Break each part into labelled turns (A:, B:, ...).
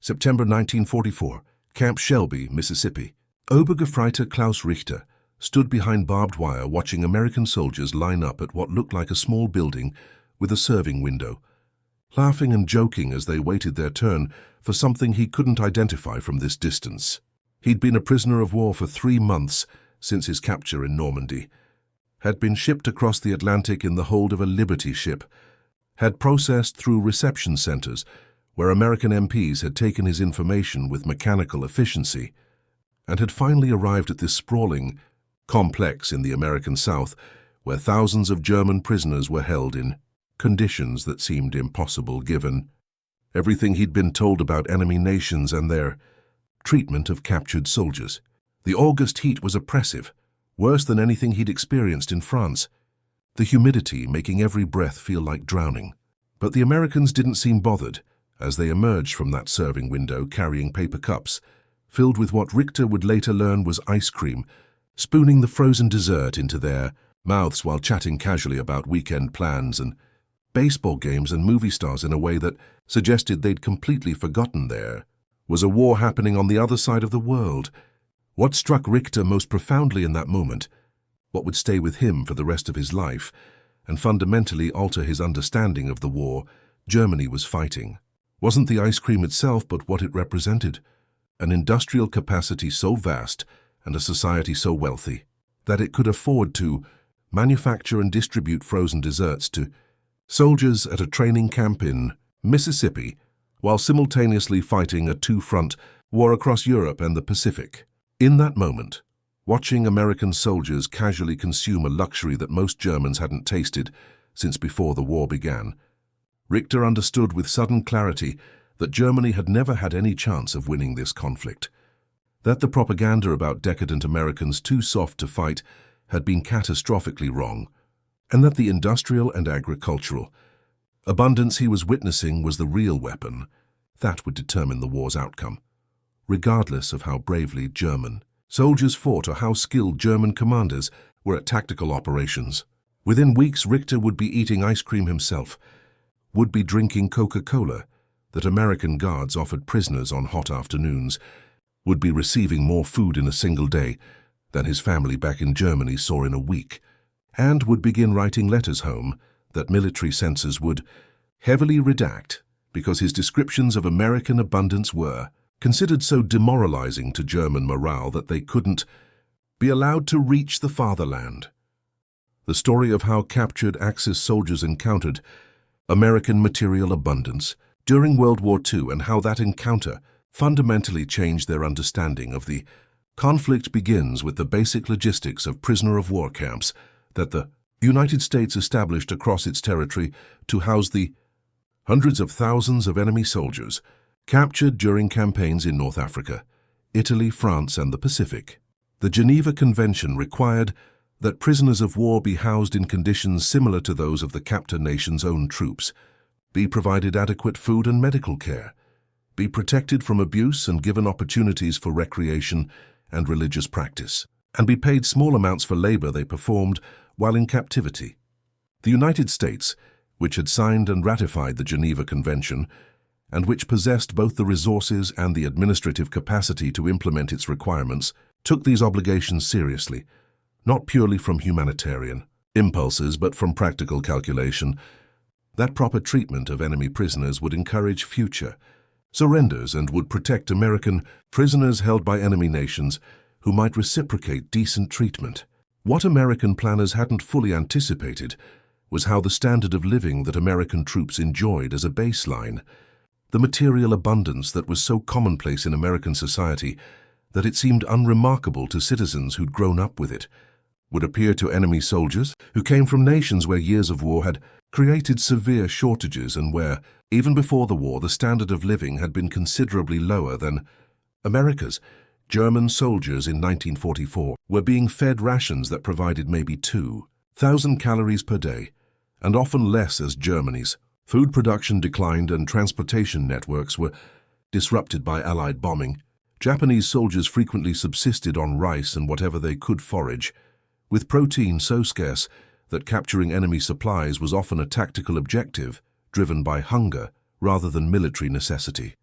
A: September 1944, Camp Shelby, Mississippi. Obergefreiter Klaus Richter stood behind barbed wire watching American soldiers line up at what looked like a small building with a serving window, laughing and joking as they waited their turn for something he couldn't identify from this distance. He'd been a prisoner of war for 3 months since his capture in Normandy, had been shipped across the Atlantic in the hold of a Liberty ship, had processed through reception centers where American MPs had taken his information with mechanical efficiency, and had finally arrived at this sprawling complex in the American South where thousands of German prisoners were held in conditions that seemed impossible given everything he'd been told about enemy nations and their treatment of captured soldiers. The August heat was oppressive, worse than anything he'd experienced in France, the humidity making every breath feel like drowning. But the Americans didn't seem bothered as they emerged from that serving window carrying paper cups, filled with what Richter would later learn was ice cream, spooning the frozen dessert into their mouths while chatting casually about weekend plans and baseball games and movie stars in a way that suggested they'd completely forgotten there was a war happening on the other side of the world. What struck Richter most profoundly in that moment, what would stay with him for the rest of his life, and fundamentally alter his understanding of the war Germany was fighting, wasn't the ice cream itself but what it represented, an industrial capacity so vast and a society so wealthy that it could afford to manufacture and distribute frozen desserts to soldiers at a training camp in Mississippi, while simultaneously fighting a two-front war across Europe and the Pacific. In that moment, watching American soldiers casually consume a luxury that most Germans hadn't tasted since before the war began, Richter understood with sudden clarity that Germany had never had any chance of winning this conflict, that the propaganda about decadent Americans too soft to fight had been catastrophically wrong, and that the industrial and agricultural abundance he was witnessing was the real weapon that would determine the war's outcome, regardless of how bravely German soldiers fought or how skilled German commanders were at tactical operations. Within weeks, Richter would be eating ice cream himself, would be drinking Coca-Cola that American guards offered prisoners on hot afternoons, would be receiving more food in a single day than his family back in Germany saw in a week, and would begin writing letters home that military censors would heavily redact because his descriptions of American abundance were considered so demoralizing to German morale that they couldn't be allowed to reach the fatherland. The story of how captured Axis soldiers encountered American material abundance during World War II and how that encounter fundamentally changed their understanding of the conflict begins with the basic logistics of prisoner of war camps that the United States established across its territory to house the hundreds of thousands of enemy soldiers captured during campaigns in North Africa, Italy, France, and the Pacific. The Geneva Convention required that prisoners of war be housed in conditions similar to those of the captor nation's own troops, be provided adequate food and medical care, be protected from abuse and given opportunities for recreation and religious practice, and be paid small amounts for labor they performed while in captivity. The United States, which had signed and ratified the Geneva Convention, and which possessed both the resources and the administrative capacity to implement its requirements, took these obligations seriously, not purely from humanitarian impulses but from practical calculation. That proper treatment of enemy prisoners would encourage future surrenders and would protect American prisoners held by enemy nations who might reciprocate decent treatment. What American planners hadn't fully anticipated was how the standard of living that American troops enjoyed as a baseline, the material abundance that was so commonplace in American society that it seemed unremarkable to citizens who'd grown up with it, would appear to enemy soldiers who came from nations where years of war had created severe shortages and where, even before the war, the standard of living had been considerably lower than America's. German soldiers in 1944 were being fed rations that provided maybe 2,000 calories per day, and often less as Germany's food production declined and transportation networks were disrupted by Allied bombing. Japanese soldiers frequently subsisted on rice and whatever they could forage, with protein so scarce that capturing enemy supplies was often a tactical objective driven by hunger rather than military necessity.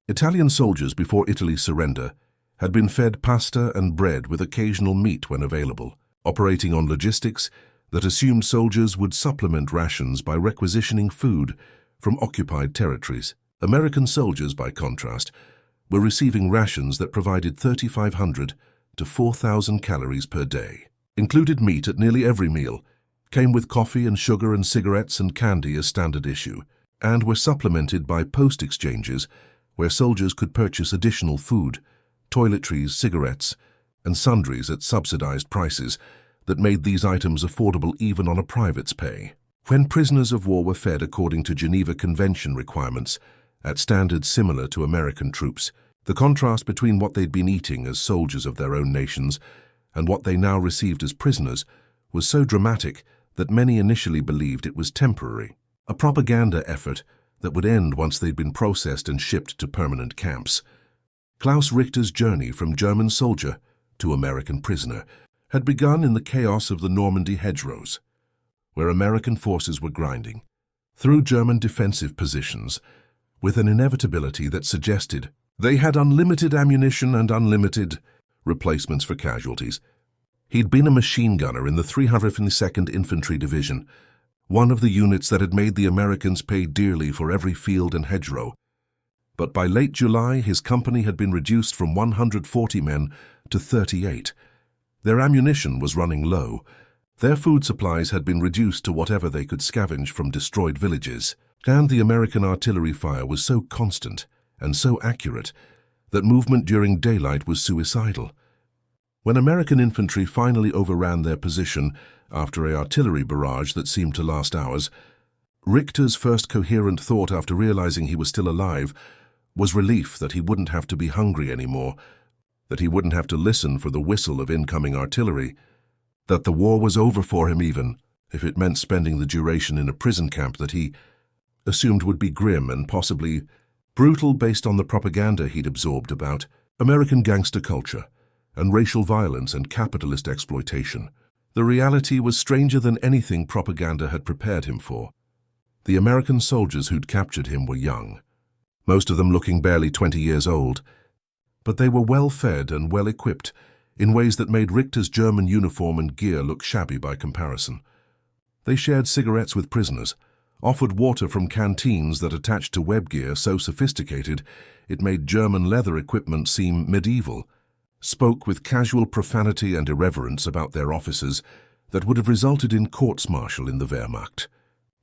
A: Italian soldiers before Italy's surrender had been fed pasta and bread with occasional meat when available, operating on logistics that assumed soldiers would supplement rations by requisitioning food from occupied territories. American soldiers, by contrast, were receiving rations that provided 3,500 to 4,000 calories per day. Included meat at nearly every meal, came with coffee and sugar and cigarettes and candy as standard issue, and were supplemented by post exchanges where soldiers could purchase additional food, toiletries, cigarettes, and sundries at subsidized prices that made these items affordable even on a private's pay. When prisoners of war were fed according to Geneva Convention requirements, at standards similar to American troops, the contrast between what they'd been eating as soldiers of their own nations and what they now received as prisoners was so dramatic that many initially believed it was temporary, a propaganda effort that would end once they'd been processed and shipped to permanent camps. Klaus Richter's journey from German soldier to American prisoner had begun in the chaos of the Normandy hedgerows, where American forces were grinding through German defensive positions with an inevitability that suggested they had unlimited ammunition and unlimited replacements for casualties. He'd been a machine gunner in the 352nd Infantry Division, one of the units that had made the Americans pay dearly for every field and hedgerow. But by late July, his company had been reduced from 140 men to 38. Their ammunition was running low. Their food supplies had been reduced to whatever they could scavenge from destroyed villages. And the American artillery fire was so constant and so accurate that movement during daylight was suicidal. When American infantry finally overran their position after an artillery barrage that seemed to last hours, Richter's first coherent thought after realizing he was still alive was relief that he wouldn't have to be hungry anymore, that he wouldn't have to listen for the whistle of incoming artillery, that the war was over for him even if it meant spending the duration in a prison camp that he assumed would be grim and possibly brutal based on the propaganda he'd absorbed about American gangster culture and racial violence and capitalist exploitation. The reality was stranger than anything propaganda had prepared him for. The American soldiers who'd captured him were young, most of them looking barely 20 years old, but they were well-fed and well-equipped in ways that made Richter's German uniform and gear look shabby by comparison. They shared cigarettes with prisoners, offered water from canteens that attached to web gear so sophisticated it made German leather equipment seem medieval, spoke with casual profanity and irreverence about their officers that would have resulted in courts-martial in the Wehrmacht,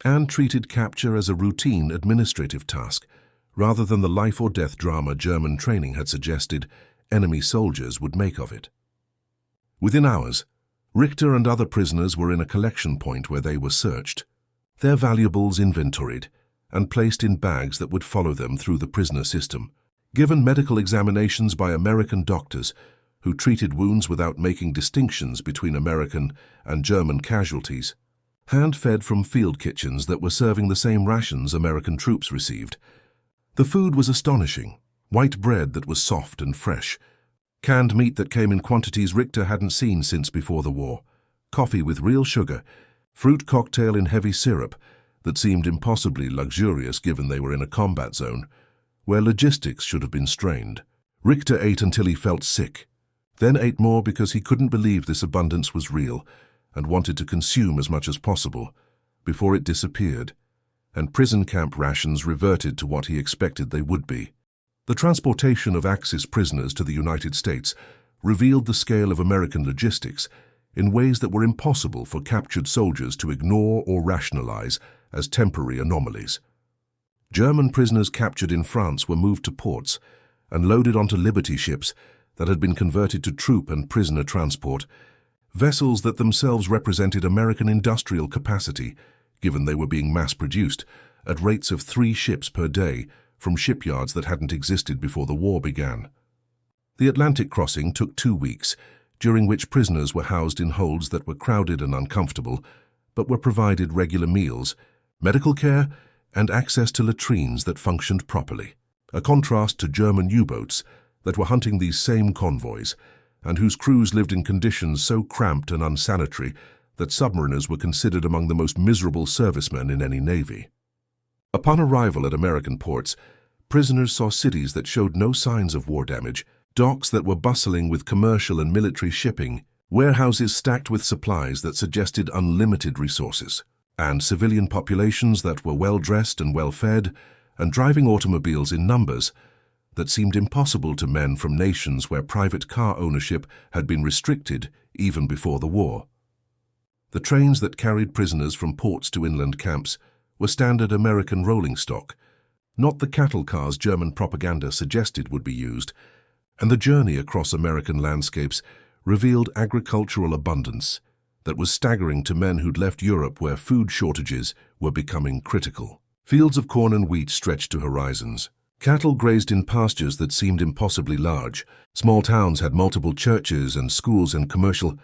A: and treated capture as a routine administrative task rather than the life-or-death drama German training had suggested enemy soldiers would make of it. Within hours, Richter and other prisoners were in a collection point where they were searched, their valuables inventoried, and placed in bags that would follow them through the prisoner system, given medical examinations by American doctors who treated wounds without making distinctions between American and German casualties, hand-fed from field kitchens that were serving the same rations American troops received. The food was astonishing: white bread that was soft and fresh, canned meat that came in quantities Richter hadn't seen since before the war, coffee with real sugar, fruit cocktail in heavy syrup that seemed impossibly luxurious given they were in a combat zone, where logistics should have been strained. Richter ate until he felt sick, then ate more because he couldn't believe this abundance was real and wanted to consume as much as possible before it disappeared, and prison camp rations reverted to what he expected they would be. The transportation of Axis prisoners to the United States revealed the scale of American logistics in ways that were impossible for captured soldiers to ignore or rationalize as temporary anomalies. German prisoners captured in France were moved to ports and loaded onto Liberty ships that had been converted to troop and prisoner transport, vessels that themselves represented American industrial capacity, given they were being mass-produced at rates of 3 ships per day from shipyards that hadn't existed before the war began. The Atlantic crossing took 2 weeks, during which prisoners were housed in holds that were crowded and uncomfortable, but were provided regular meals, medical care, and access to latrines that functioned properly, a contrast to German U-boats that were hunting these same convoys, and whose crews lived in conditions so cramped and unsanitary that submariners were considered among the most miserable servicemen in any navy. Upon arrival at American ports, Prisoners saw cities that showed no signs of war damage, docks that were bustling with commercial and military shipping, warehouses stacked with supplies that suggested unlimited resources, and civilian populations that were well-dressed and well-fed, and driving automobiles in numbers that seemed impossible to men from nations where private car ownership had been restricted even before the war. The trains that carried prisoners from ports to inland camps were standard American rolling stock, not the cattle cars German propaganda suggested would be used, and the journey across American landscapes revealed agricultural abundance that was staggering to men who'd left Europe where food shortages were becoming critical. Fields of corn and wheat stretched to horizons. Cattle grazed in pastures that seemed impossibly large. Small towns had multiple churches and schools and commercial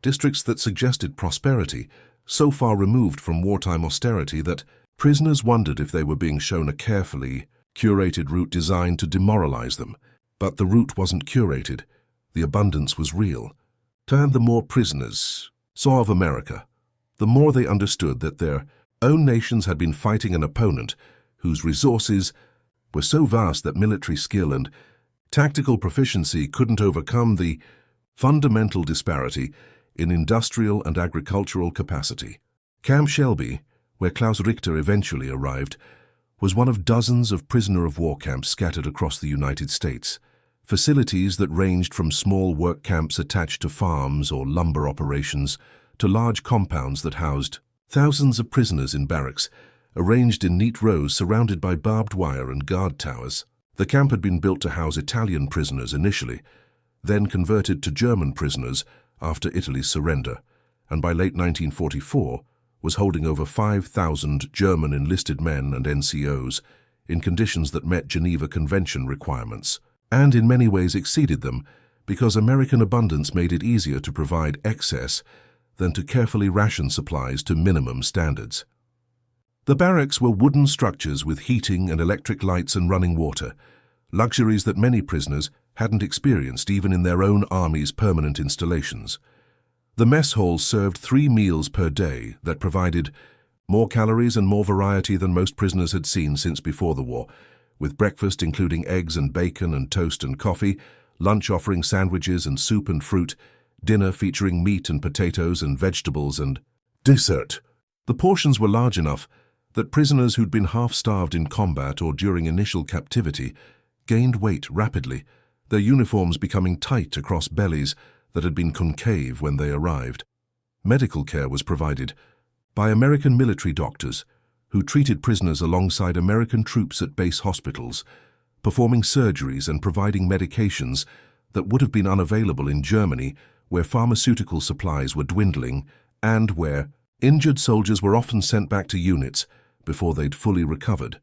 A: districts that suggested prosperity, so far removed from wartime austerity that prisoners wondered if they were being shown a carefully curated route designed to demoralize them. But the route wasn't curated. The abundance was real. And the more prisoners saw of America, the more they understood that their own nations had been fighting an opponent whose resources were so vast that military skill and tactical proficiency couldn't overcome the fundamental disparity in industrial and agricultural capacity. Camp Shelby, where Klaus Richter eventually arrived, was one of dozens of prisoner-of-war camps scattered across the United States, facilities that ranged from small work camps attached to farms or lumber operations to large compounds that housed thousands of prisoners in barracks, arranged in neat rows surrounded by barbed wire and guard towers. The camp had been built to house Italian prisoners initially, then converted to German prisoners after Italy's surrender, and by late 1944 was holding over 5,000 German enlisted men and NCOs in conditions that met Geneva Convention requirements, and in many ways exceeded them because American abundance made it easier to provide excess than to carefully ration supplies to minimum standards. The barracks were wooden structures with heating and electric lights and running water, luxuries that many prisoners hadn't experienced even in their own army's permanent installations. The mess halls served 3 meals per day that provided more calories and more variety than most prisoners had seen since before the war, with breakfast including eggs and bacon and toast and coffee, lunch offering sandwiches and soup and fruit, dinner featuring meat and potatoes and vegetables, and dessert. The portions were large enough that prisoners who'd been half-starved in combat or during initial captivity gained weight rapidly, their uniforms becoming tight across bellies that had been concave when they arrived. Medical care was provided by American military doctors who treated prisoners alongside American troops at base hospitals, performing surgeries and providing medications that would have been unavailable in Germany, where pharmaceutical supplies were dwindling and where injured soldiers were often sent back to units before they'd fully recovered,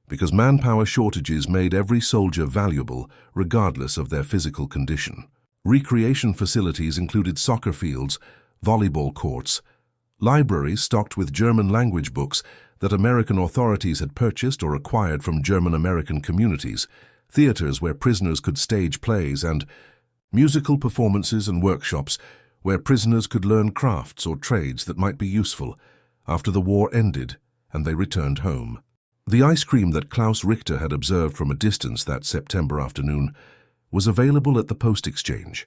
A: because manpower shortages made every soldier valuable regardless of their physical condition. Recreation facilities included soccer fields, volleyball courts, libraries stocked with German language books that American authorities had purchased or acquired from German-American communities, theaters where prisoners could stage plays, and musical performances and workshops where prisoners could learn crafts or trades that might be useful after the war ended and they returned home. The ice cream that Klaus Richter had observed from a distance that September afternoon was available at the Post Exchange,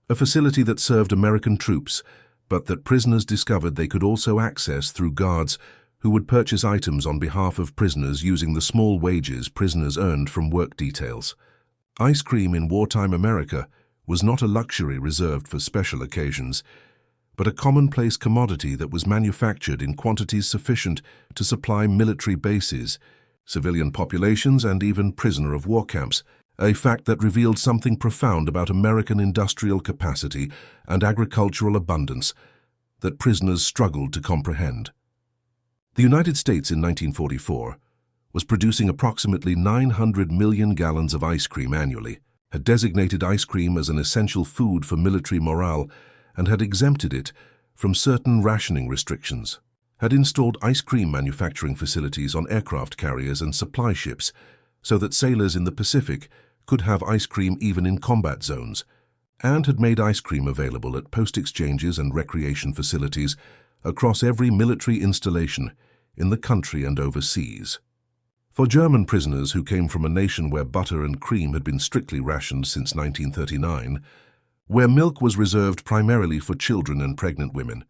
A: a facility that served American troops, but that prisoners discovered they could also access through guards who would purchase items on behalf of prisoners using the small wages prisoners earned from work details. Ice cream in wartime America was not a luxury reserved for special occasions, but a commonplace commodity that was manufactured in quantities sufficient to supply military bases, civilian populations, and even prisoner-of-war camps, a fact that revealed something profound about American industrial capacity and agricultural abundance that prisoners struggled to comprehend. The United States in 1944 was producing approximately 900 million gallons of ice cream annually, had designated ice cream as an essential food for military morale, and had exempted it from certain rationing restrictions, had installed ice cream manufacturing facilities on aircraft carriers and supply ships so that sailors in the Pacific could have ice cream even in combat zones, and had made ice cream available at post exchanges and recreation facilities across every military installation in the country and overseas. For German prisoners who came from a nation where butter and cream had been strictly rationed since 1939, where milk was reserved primarily for children and pregnant women,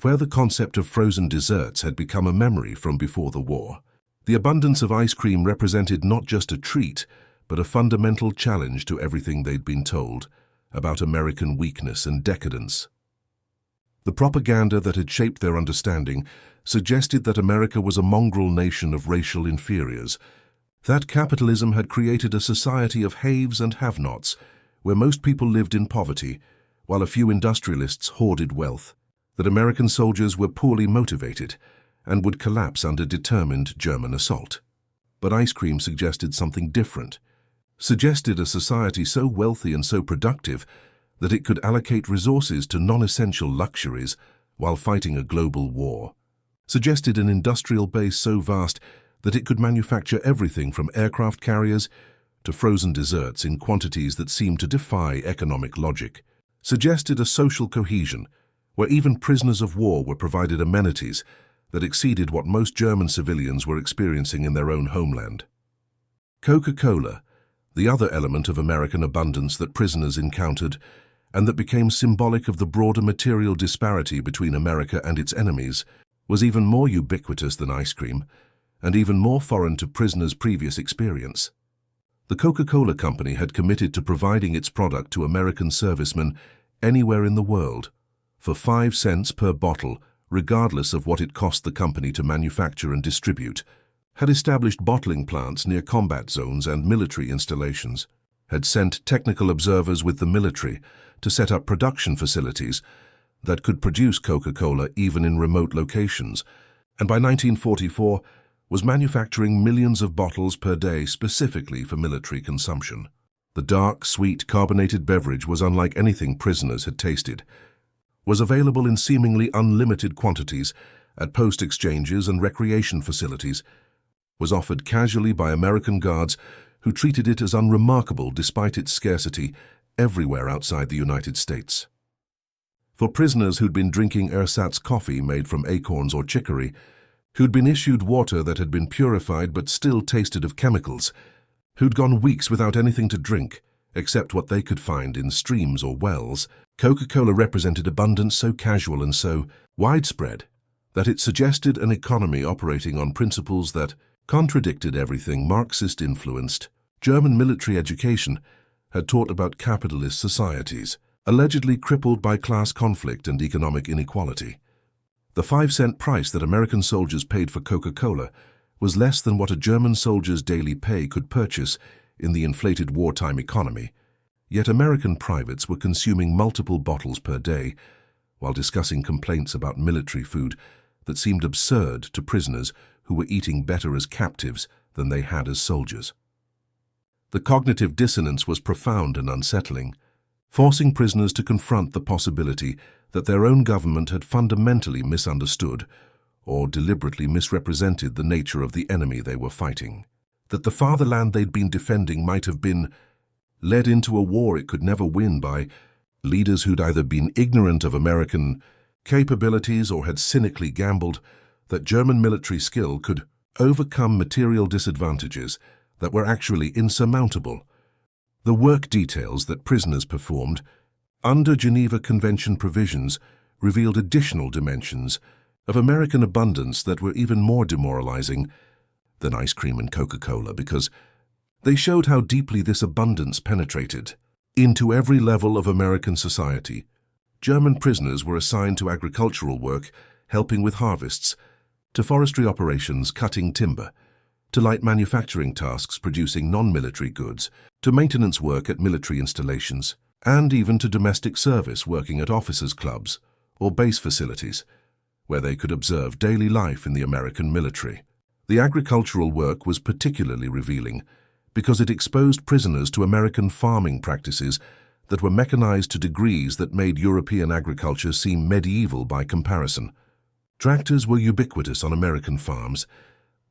A: where the concept of frozen desserts had become a memory from before the war, the abundance of ice cream represented not just a treat, but a fundamental challenge to everything they'd been told about American weakness and decadence. The propaganda that had shaped their understanding suggested that America was a mongrel nation of racial inferiors, that capitalism had created a society of haves and have-nots, where most people lived in poverty, while a few industrialists hoarded wealth, that American soldiers were poorly motivated and would collapse under determined German assault. But ice cream suggested something different, suggested a society so wealthy and so productive that it could allocate resources to non-essential luxuries while fighting a global war, suggested an industrial base so vast that it could manufacture everything from aircraft carriers to frozen desserts in quantities that seemed to defy economic logic, suggested a social cohesion where even prisoners of war were provided amenities that exceeded what most German civilians were experiencing in their own homeland. Coca-Cola, the other element of American abundance that prisoners encountered and that became symbolic of the broader material disparity between America and its enemies, was even more ubiquitous than ice cream and even more foreign to prisoners' previous experience. The Coca-Cola Company had committed to providing its product to American servicemen anywhere in the world for 5 cents per bottle, regardless of what it cost the company to manufacture and distribute, had established bottling plants near combat zones and military installations, had sent technical observers with the military to set up production facilities that could produce Coca-Cola even in remote locations, and by 1944 was manufacturing millions of bottles per day specifically for military consumption. The dark, sweet, carbonated beverage was unlike anything prisoners had tasted, was available in seemingly unlimited quantities at post exchanges and recreation facilities, was offered casually by American guards who treated it as unremarkable despite its scarcity everywhere outside the United States. For prisoners who'd been drinking ersatz coffee made from acorns or chicory, who'd been issued water that had been purified but still tasted of chemicals, who'd gone weeks without anything to drink except what they could find in streams or wells, Coca-Cola represented abundance so casual and so widespread that it suggested an economy operating on principles that contradicted everything Marxist-influenced German military education had taught about capitalist societies, allegedly crippled by class conflict and economic inequality. The 5-cent price that American soldiers paid for Coca-Cola was less than what a German soldier's daily pay could purchase in the inflated wartime economy, yet American privates were consuming multiple bottles per day while discussing complaints about military food that seemed absurd to prisoners who were eating better as captives than they had as soldiers. The cognitive dissonance was profound and unsettling, forcing prisoners to confront the possibility that their own government had fundamentally misunderstood or deliberately misrepresented the nature of the enemy they were fighting, that the fatherland they'd been defending might have been led into a war it could never win by leaders who'd either been ignorant of American capabilities or had cynically gambled that German military skill could overcome material disadvantages that were actually insurmountable. The work details that prisoners performed under Geneva Convention provisions revealed additional dimensions of American abundance that were even more demoralizing than ice cream and Coca-Cola because they showed how deeply this abundance penetrated into every level of American society. German prisoners were assigned to agricultural work, helping with harvests, to forestry operations, cutting timber, to light manufacturing tasks producing non-military goods, to maintenance work at military installations, and even to domestic service working at officers' clubs or base facilities, where they could observe daily life in the American military. The agricultural work was particularly revealing because it exposed prisoners to American farming practices that were mechanized to degrees that made European agriculture seem medieval by comparison. Tractors were ubiquitous on American farms,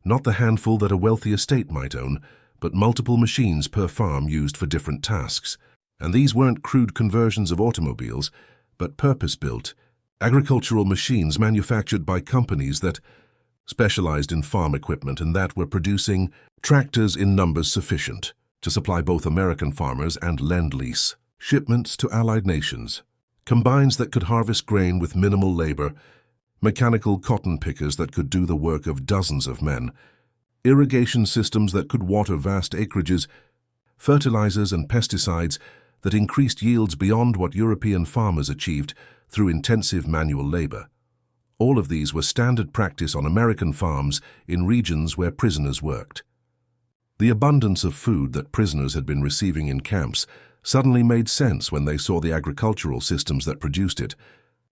A: not the handful that a wealthy estate might own, but multiple machines per farm used for different tasks. And these weren't crude conversions of automobiles, but purpose-built, agricultural machines manufactured by companies that specialized in farm equipment and that were producing tractors in numbers sufficient to supply both American farmers and lend-lease shipments to allied nations, combines that could harvest grain with minimal labor, mechanical cotton pickers that could do the work of dozens of men, irrigation systems that could water vast acreages, fertilizers and pesticides that increased yields beyond what European farmers achieved through intensive manual labor. All of these were standard practice on American farms in regions where prisoners worked. The abundance of food that prisoners had been receiving in camps suddenly made sense when they saw the agricultural systems that produced it,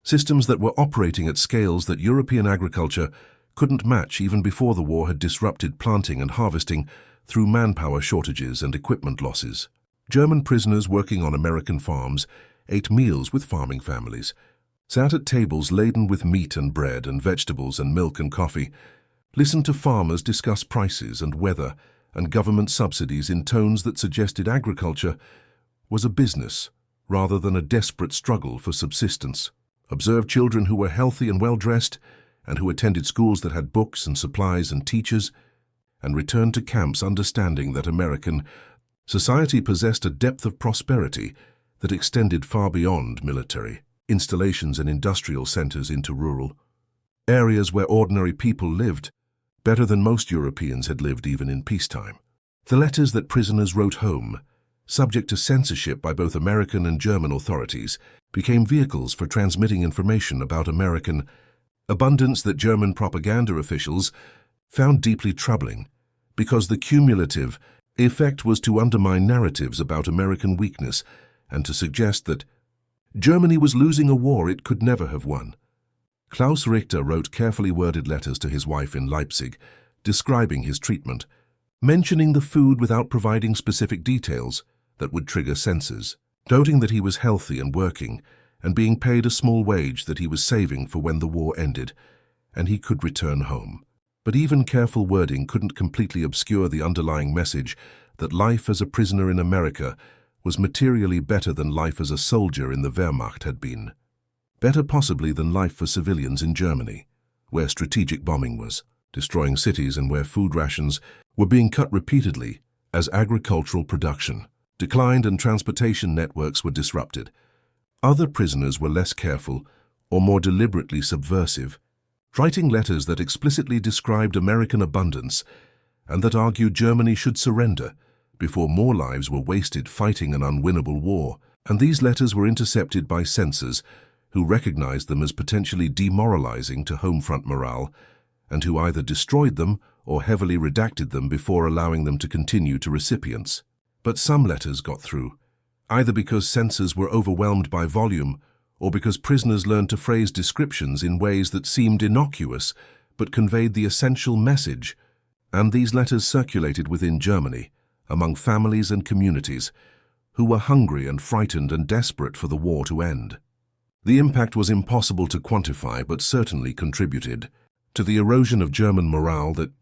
A: systems that were operating at scales that European agriculture couldn't match even before the war had disrupted planting and harvesting through manpower shortages and equipment losses. German prisoners working on American farms ate meals with farming families, sat at tables laden with meat and bread and vegetables and milk and coffee, listened to farmers discuss prices and weather and government subsidies in tones that suggested agriculture was a business rather than a desperate struggle for subsistence. Observed children who were healthy and well-dressed and who attended schools that had books and supplies and teachers, and returned to camps understanding that American society possessed a depth of prosperity that extended far beyond military installations and industrial centers into rural areas where ordinary people lived better than most Europeans had lived even in peacetime. The letters that prisoners wrote home, subject to censorship by both American and German authorities, became vehicles for transmitting information about American abundance that German propaganda officials found deeply troubling, because the cumulative effect was to undermine narratives about American weakness and to suggest that Germany was losing a war it could never have won. Klaus Richter wrote carefully worded letters to his wife in Leipzig, describing his treatment, mentioning the food without providing specific details that would trigger censors, noting that he was healthy and working and being paid a small wage that he was saving for when the war ended and he could return home. But even careful wording couldn't completely obscure the underlying message that life as a prisoner in America was materially better than life as a soldier in the Wehrmacht had been. Better possibly than life for civilians in Germany, where strategic bombing was destroying cities and where food rations were being cut repeatedly as agricultural production declined and transportation networks were disrupted. Other prisoners were less careful or more deliberately subversive, writing letters that explicitly described American abundance and that argued Germany should surrender before more lives were wasted fighting an unwinnable war. And these letters were intercepted by censors who recognized them as potentially demoralizing to home front morale and who either destroyed them or heavily redacted them before allowing them to continue to recipients. But some letters got through, either because censors were overwhelmed by volume or because prisoners learned to phrase descriptions in ways that seemed innocuous but conveyed the essential message, and these letters circulated within Germany, among families and communities who were hungry and frightened and desperate for the war to end. The impact was impossible to quantify but certainly contributed to the erosion of German morale that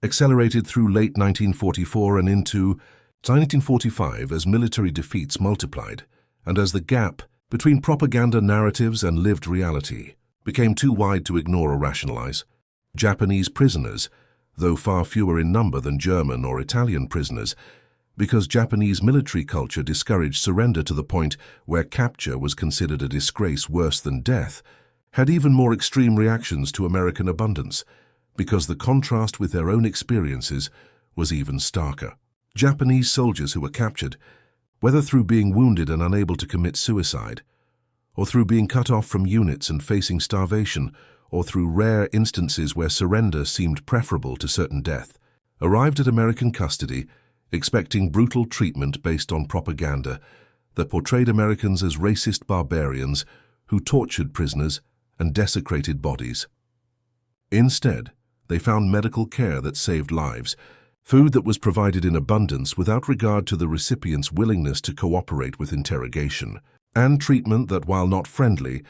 A: accelerated through late 1944 and into 1945 as military defeats multiplied and as the gap between propaganda narratives and lived reality became too wide to ignore or rationalize. Japanese prisoners, though far fewer in number than German or Italian prisoners, because Japanese military culture discouraged surrender to the point where capture was considered a disgrace worse than death, had even more extreme reactions to American abundance, because the contrast with their own experiences was even starker. Japanese soldiers who were captured, whether through being wounded and unable to commit suicide, or through being cut off from units and facing starvation, or through rare instances where surrender seemed preferable to certain death, arrived at American custody expecting brutal treatment based on propaganda that portrayed Americans as racist barbarians who tortured prisoners and desecrated bodies. Instead, they found medical care that saved lives, food that was provided in abundance without regard to the recipient's willingness to cooperate with interrogation, and treatment that, while not friendly,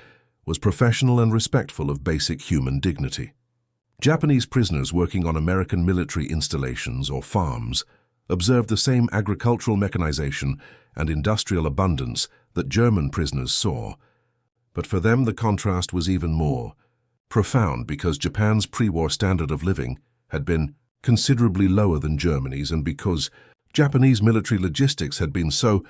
A: was professional and respectful of basic human dignity. Japanese prisoners working on American military installations or farms observed the same agricultural mechanization and industrial abundance that German prisoners saw, but for them the contrast was even more Profound because Japan's pre-war standard of living had been considerably lower than Germany's, and because Japanese military logistics had been so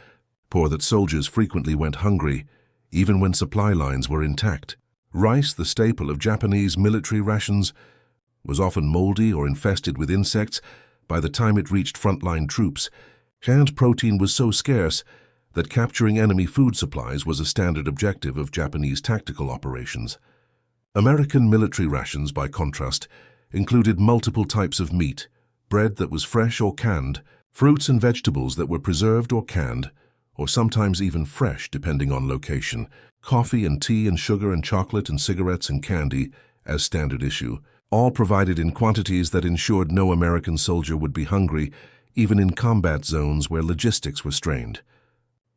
A: poor that soldiers frequently went hungry, even when supply lines were intact. Rice, the staple of Japanese military rations, was often moldy or infested with insects by the time it reached frontline troops, and protein was so scarce that capturing enemy food supplies was a standard objective of Japanese tactical operations. American military rations, by contrast, included multiple types of meat, bread that was fresh or canned, fruits and vegetables that were preserved or canned, or sometimes even fresh depending on location, coffee and tea and sugar and chocolate and cigarettes and candy as standard issue, all provided in quantities that ensured no American soldier would be hungry, even in combat zones where logistics were strained.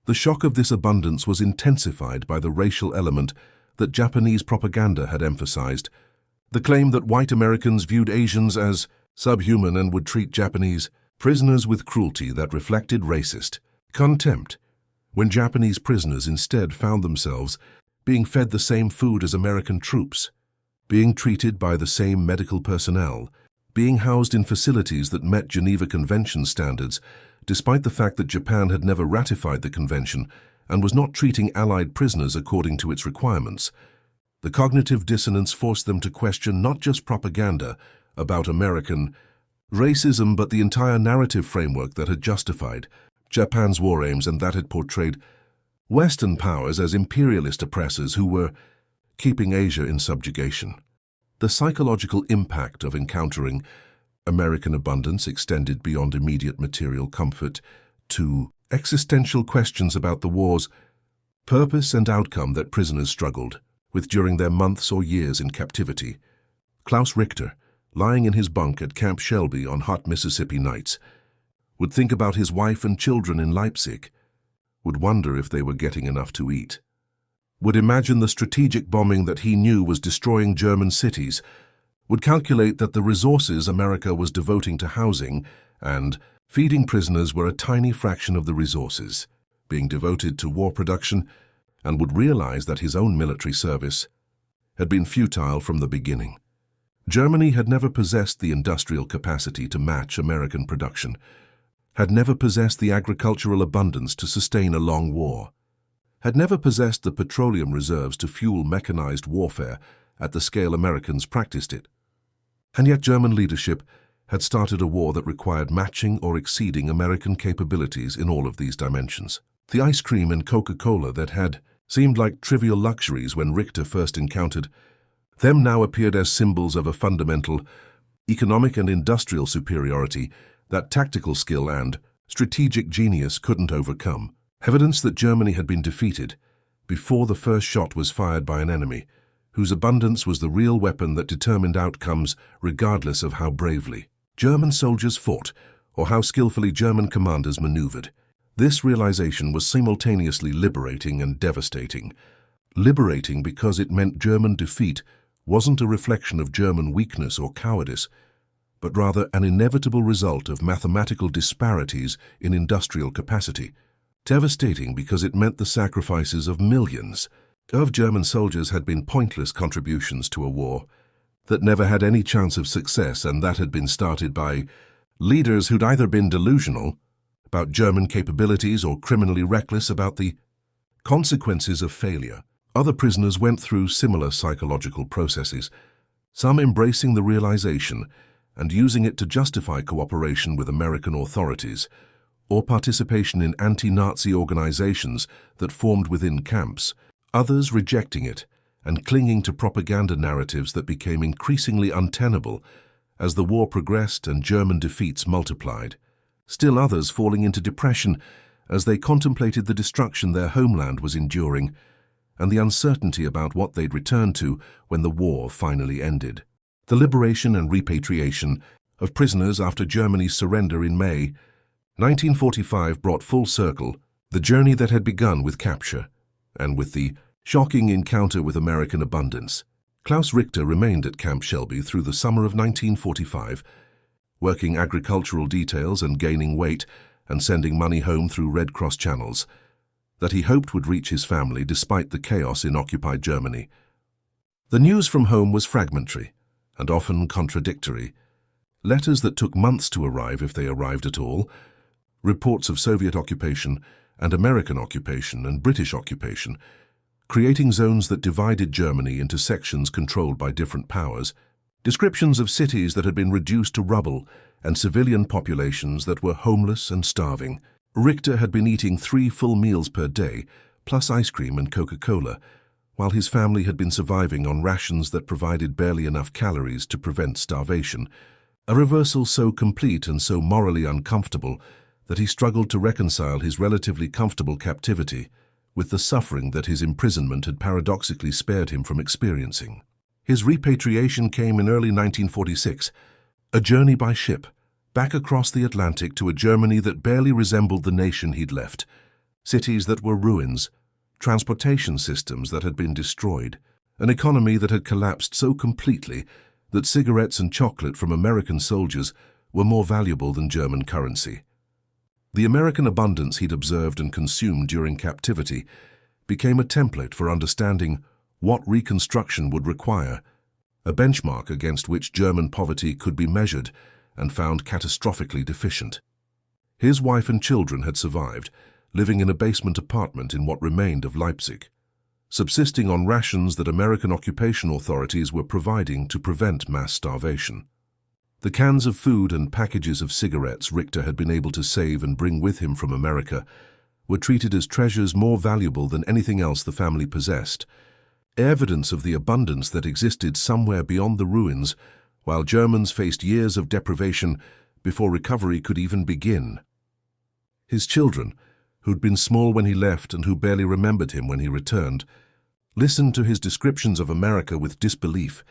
A: The shock of this abundance was intensified by the racial element that Japanese propaganda had emphasized, the claim that white Americans viewed Asians as subhuman and would treat Japanese prisoners with cruelty that reflected racist contempt, when Japanese prisoners instead found themselves being fed the same food as American troops, being treated by the same medical personnel, being housed in facilities that met Geneva Convention standards, despite the fact that Japan had never ratified the convention and was not treating Allied prisoners according to its requirements. The cognitive dissonance forced them to question not just propaganda about American racism, but the entire narrative framework that had justified Japan's war aims and that had portrayed Western powers as imperialist oppressors who were keeping Asia in subjugation. The psychological impact of encountering American abundance extended beyond immediate material comfort to existential questions about the war's purpose and outcome that prisoners struggled with during their months or years in captivity. Klaus Richter, lying in his bunk at Camp Shelby on hot Mississippi nights, would think about his wife and children in Leipzig, would wonder if they were getting enough to eat, would imagine the strategic bombing that he knew was destroying German cities, would calculate that the resources America was devoting to housing and feeding prisoners were a tiny fraction of the resources being devoted to war production, and would realize that his own military service had been futile from the beginning. Germany had never possessed the industrial capacity to match American production, had never possessed the agricultural abundance to sustain a long war, had never possessed the petroleum reserves to fuel mechanized warfare at the scale Americans practiced it. And yet German leadership had started a war that required matching or exceeding American capabilities in all of these dimensions. The ice cream and Coca-Cola that had seemed like trivial luxuries when Richter first encountered them now appeared as symbols of a fundamental economic and industrial superiority that tactical skill and strategic genius couldn't overcome. Evidence that Germany had been defeated before the first shot was fired by an enemy whose abundance was the real weapon that determined outcomes regardless of how bravely German soldiers fought or how skillfully German commanders maneuvered. This realization was simultaneously liberating and devastating. Liberating because it meant German defeat wasn't a reflection of German weakness or cowardice, but rather an inevitable result of mathematical disparities in industrial capacity. Devastating because it meant the sacrifices of millions of German soldiers had been pointless contributions to a war that never had any chance of success, and that had been started by leaders who'd either been delusional about German capabilities or criminally reckless about the consequences of failure. Other prisoners went through similar psychological processes, some embracing the realization and using it to justify cooperation with American authorities or participation in anti-Nazi organizations that formed within camps, others rejecting it and clinging to propaganda narratives that became increasingly untenable as the war progressed and German defeats multiplied. Still others falling into depression as they contemplated the destruction their homeland was enduring and the uncertainty about what they'd return to when the war finally ended. The liberation and repatriation of prisoners after Germany's surrender in May 1945 brought full circle the journey that had begun with capture and with the shocking encounter with American abundance. Klaus Richter remained at Camp Shelby through the summer of 1945, working agricultural details and gaining weight and sending money home through Red Cross channels that he hoped would reach his family despite the chaos in occupied Germany. The news from home was fragmentary and often contradictory. Letters that took months to arrive, if they arrived at all, reports of Soviet occupation and American occupation and British occupation, creating zones that divided Germany into sections controlled by different powers, descriptions of cities that had been reduced to rubble and civilian populations that were homeless and starving. Richter had been eating 3 full meals per day, plus ice cream and Coca-Cola, while his family had been surviving on rations that provided barely enough calories to prevent starvation, a reversal so complete and so morally uncomfortable that he struggled to reconcile his relatively comfortable captivity with the suffering that his imprisonment had paradoxically spared him from experiencing. His repatriation came in early 1946, a journey by ship, back across the Atlantic to a Germany that barely resembled the nation he'd left, cities that were ruins, transportation systems that had been destroyed, an economy that had collapsed so completely that cigarettes and chocolate from American soldiers were more valuable than German currency. The American abundance he'd observed and consumed during captivity became a template for understanding what reconstruction would require, a benchmark against which German poverty could be measured and found catastrophically deficient. His wife and children had survived, living in a basement apartment in what remained of Leipzig, subsisting on rations that American occupation authorities were providing to prevent mass starvation. The cans of food and packages of cigarettes Richter had been able to save and bring with him from America were treated as treasures more valuable than anything else the family possessed, evidence of the abundance that existed somewhere beyond the ruins, while Germans faced years of deprivation before recovery could even begin. His children, who'd been small when he left and who barely remembered him when he returned, listened to his descriptions of America with disbelief,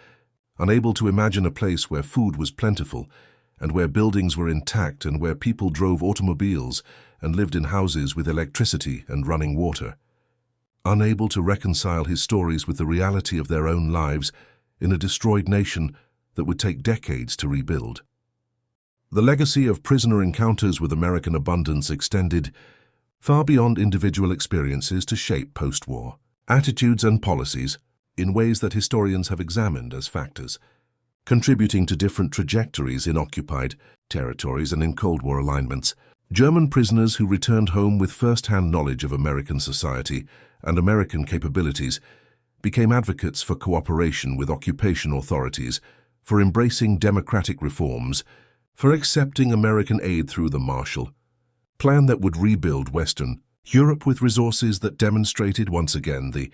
A: unable to imagine a place where food was plentiful and where buildings were intact and where people drove automobiles and lived in houses with electricity and running water. Unable to reconcile his stories with the reality of their own lives in a destroyed nation that would take decades to rebuild. The legacy of prisoner encounters with American abundance extended far beyond individual experiences to shape post-war attitudes and policies in ways that historians have examined as factors, contributing to different trajectories in occupied territories and in Cold War alignments. German prisoners who returned home with first-hand knowledge of American society and American capabilities became advocates for cooperation with occupation authorities, for embracing democratic reforms, for accepting American aid through the Marshall Plan that would rebuild Western Europe with resources that demonstrated once again the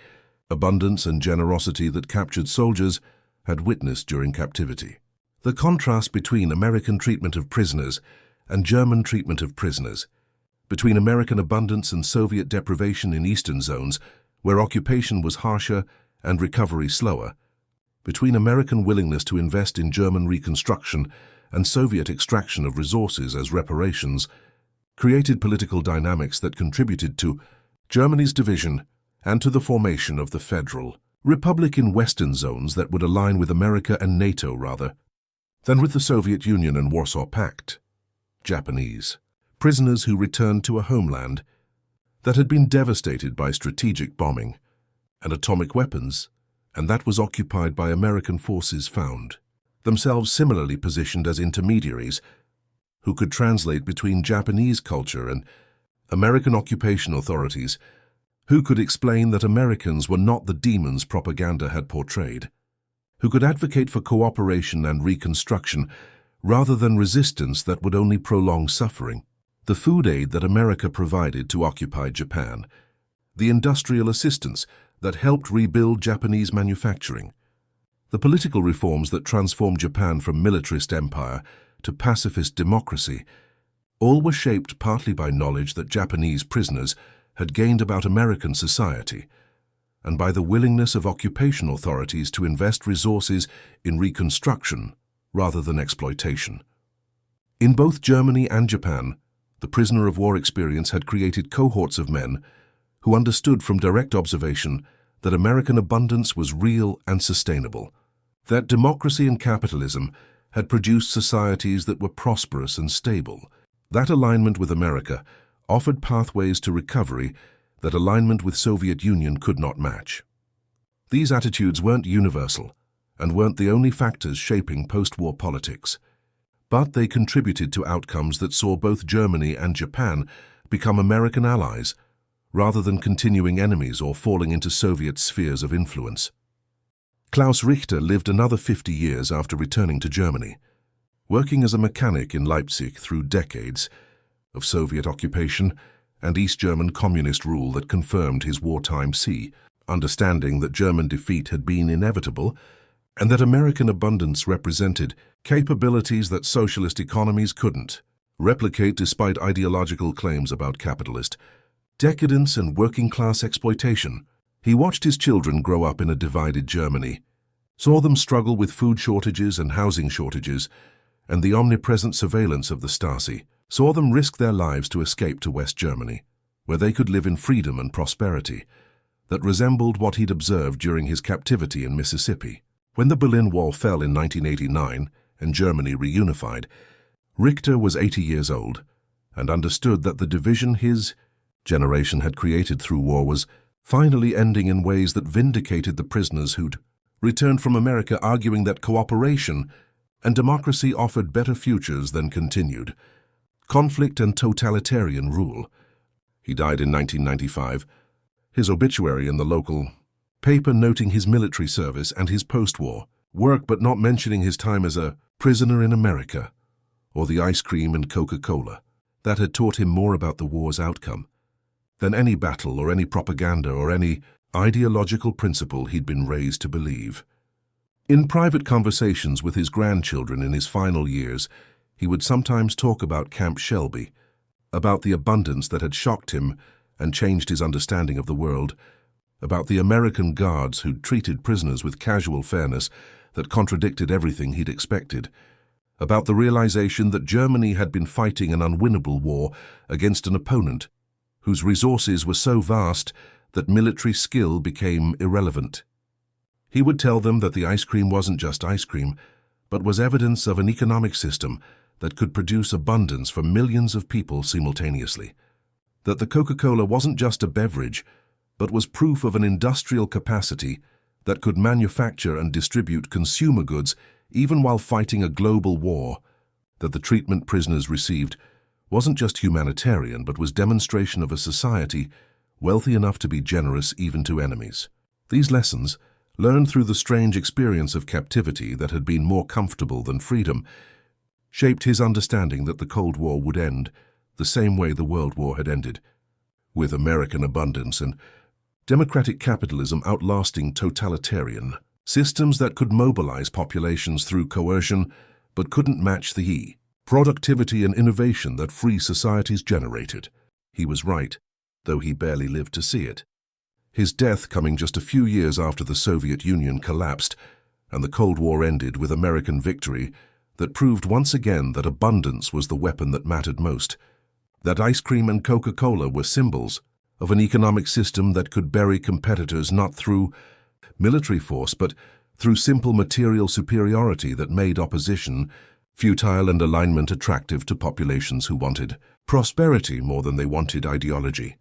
A: abundance and generosity that captured soldiers had witnessed during captivity. The contrast between American treatment of prisoners and German treatment of prisoners, between American abundance and Soviet deprivation in eastern zones, where occupation was harsher and recovery slower, between American willingness to invest in German reconstruction and Soviet extraction of resources as reparations, created political dynamics that contributed to Germany's division and to the formation of the Federal Republic in Western zones that would align with America and NATO rather than with the Soviet Union and Warsaw Pact. Japanese prisoners who returned to a homeland that had been devastated by strategic bombing and atomic weapons, and that was occupied by American forces, found themselves similarly positioned as intermediaries who could translate between Japanese culture and American occupation authorities, who could explain that Americans were not the demons propaganda had portrayed, who could advocate for cooperation and reconstruction rather than resistance that would only prolong suffering. The food aid that America provided to occupied Japan, the industrial assistance that helped rebuild Japanese manufacturing, the political reforms that transformed Japan from militarist empire to pacifist democracy, all were shaped partly by knowledge that Japanese prisoners had gained about American society, and by the willingness of occupation authorities to invest resources in reconstruction rather than exploitation. In both Germany and Japan, the prisoner of war experience had created cohorts of men who understood from direct observation that American abundance was real and sustainable, that democracy and capitalism had produced societies that were prosperous and stable. That alignment with America offered pathways to recovery that alignment with Soviet Union could not match. These attitudes weren't universal and weren't the only factors shaping post-war politics, but they contributed to outcomes that saw both Germany and Japan become American allies rather than continuing enemies or falling into Soviet spheres of influence. Klaus Richter lived another 50 years after returning to Germany, working as a mechanic in Leipzig through decades of Soviet occupation and East German communist rule that confirmed his wartime see, understanding that German defeat had been inevitable and that American abundance represented capabilities that socialist economies couldn't replicate despite ideological claims about capitalist decadence and working-class exploitation. He watched his children grow up in a divided Germany, saw them struggle with food shortages and housing shortages and the omnipresent surveillance of the Stasi, saw them risk their lives to escape to West Germany, where they could live in freedom and prosperity that resembled what he'd observed during his captivity in Mississippi. When the Berlin Wall fell in 1989 and Germany reunified, Richter was 80 years old and understood that the division his generation had created through war was finally ending in ways that vindicated the prisoners who'd returned from America, arguing that cooperation and democracy offered better futures than continued conflict and totalitarian rule. He died in 1995, his obituary in the local paper noting his military service and his post-war work but not mentioning his time as a prisoner in America or the ice cream and Coca-Cola that had taught him more about the war's outcome than any battle or any propaganda or any ideological principle he'd been raised to believe. In private conversations with his grandchildren in his final years, he would sometimes talk about Camp Shelby, about the abundance that had shocked him and changed his understanding of the world, about the American guards who'd treated prisoners with casual fairness that contradicted everything he'd expected, about the realization that Germany had been fighting an unwinnable war against an opponent whose resources were so vast that military skill became irrelevant. He would tell them that the ice cream wasn't just ice cream, but was evidence of an economic system that could produce abundance for millions of people simultaneously, that the Coca-Cola wasn't just a beverage, but was proof of an industrial capacity that could manufacture and distribute consumer goods even while fighting a global war, that the treatment prisoners received wasn't just humanitarian but was demonstration of a society wealthy enough to be generous even to enemies. These lessons, learned through the strange experience of captivity that had been more comfortable than freedom, shaped his understanding that the Cold War would end the same way the World War had ended, with American abundance and democratic capitalism outlasting totalitarian systems that could mobilize populations through coercion but couldn't match the productivity and innovation that free societies generated. He was right, though he barely lived to see it. His death coming just a few years after the Soviet Union collapsed and the Cold War ended with American victory that proved once again that abundance was the weapon that mattered most, that ice cream and Coca-Cola were symbols of an economic system that could bury competitors not through military force but through simple material superiority that made opposition futile and alignment attractive to populations who wanted prosperity more than they wanted ideology.